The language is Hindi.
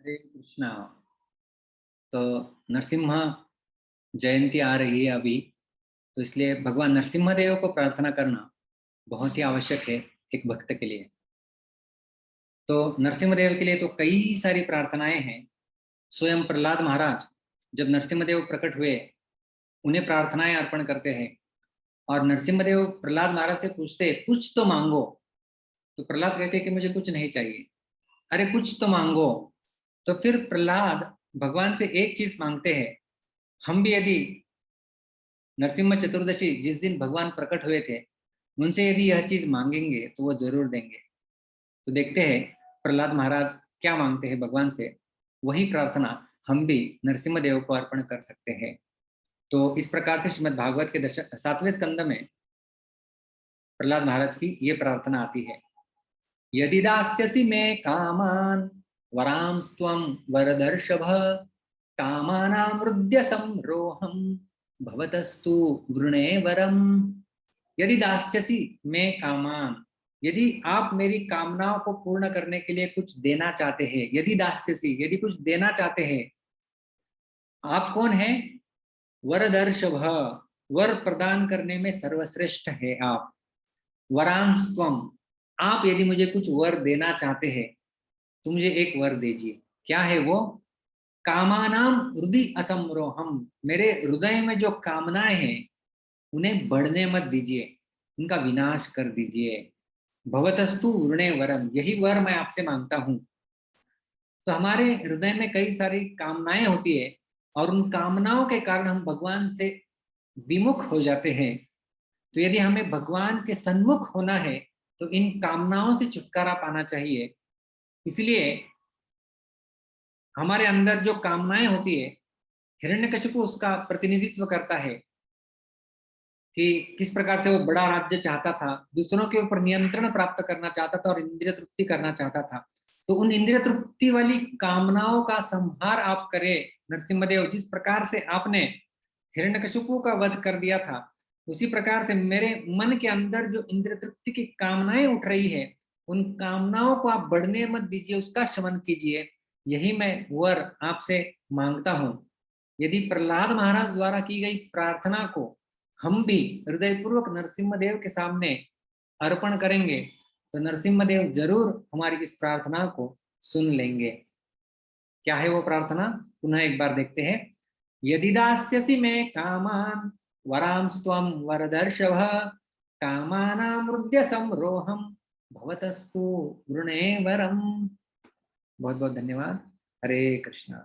हरे कृष्णा। तो नरसिम्हा जयंती आ रही है अभी, तो इसलिए भगवान नरसिम्हा देव को प्रार्थना करना बहुत ही आवश्यक है एक भक्त के लिए। तो नरसिम्हा देव के लिए तो कई सारी प्रार्थनाएं हैं। स्वयं प्रहलाद महाराज जब नरसिम्हा देव प्रकट हुए, उन्हें प्रार्थनाएं अर्पण करते हैं। और नरसिम्हा देव प्रहलाद महाराज से पूछते हैं, कुछ तो मांगो। तो प्रहलाद कहते हैं कि मुझे कुछ नहीं चाहिए। अरे कुछ तो मांगो। तो फिर प्रहलाद भगवान से एक चीज मांगते हैं। हम भी यदि नरसिम्हा चतुर्दशी जिस दिन भगवान प्रकट हुए थे, उनसे यदि यह चीज मांगेंगे तो वो जरूर देंगे। तो देखते हैं प्रहलाद महाराज क्या मांगते हैं भगवान से। वही प्रार्थना हम भी नरसिम्हा देव को अर्पण कर सकते हैं। तो इस प्रकार से श्रीमद् भागवत के 7वें स्कंद में प्रहलाद महाराज की ये प्रार्थना आती है। यदि दास्यसि मे कामान वरांस्त्वं वरदर्शभ, कामानामृद्य संरोहम भवतस्तु वृणे वरम। यदि दास्यसि मे कामान, यदि आप मेरी कामनाओं को पूर्ण करने के लिए कुछ देना चाहते हैं। यदि दास्यसि, यदि कुछ देना चाहते हैं। आप कौन है? वरदर्शभ, वर प्रदान करने में सर्वश्रेष्ठ है आप। वरांस्त्वम, आप यदि मुझे कुछ वर देना चाहते हैं तो मुझे एक वर दीजिए। क्या है वो? कामानाम हृदय असमरोहम, मेरे हृदय में जो कामनाएं हैं उन्हें बढ़ने मत दीजिए, उनका विनाश कर दीजिए। भवतस्तु वृणे वरम, यही वर मैं आपसे मांगता हूं। तो हमारे हृदय में कई सारी कामनाएं होती है, और उन कामनाओं के कारण हम भगवान से विमुख हो जाते हैं। तो यदि हमें भगवान के सन्मुख होना है तो इन कामनाओं से छुटकारा पाना चाहिए। इसलिए हमारे अंदर जो कामनाएं होती है, हिरण्यकशिपु उसका प्रतिनिधित्व करता है कि किस प्रकार से वो बड़ा राज्य चाहता था, दूसरों के ऊपर नियंत्रण प्राप्त करना चाहता था और इंद्रिय तृप्ति करना चाहता था। तो उन इंद्रिय तृप्ति वाली कामनाओं का संहार आप करें नरसिम्हदेव। जिस प्रकार से आपने हिरण्यकशिपु का वध कर दिया था, उसी प्रकार से मेरे मन के अंदर जो इंद्रिय तृप्ति की कामनाएं उठ रही है, उन कामनाओं को आप बढ़ने मत दीजिए, उसका शमन कीजिए। यही मैं वर आपसे मांगता हूं। यदि प्रहलाद महाराज द्वारा की गई प्रार्थना को हम भी हृदयपूर्वक नरसिम्हदेव के सामने अर्पण करेंगे तो नरसिम्हदेव जरूर हमारी इस प्रार्थना को सुन लेंगे। क्या है वो प्रार्थना? पुनः एक बार देखते हैं। यदि दास्यसि मे कामान वरांस्त्वं वरदर्शभ, कामानामृद्य संरोहम भवतस्तु वृणे वरम। बहुत बहुत धन्यवाद। हरे कृष्णा।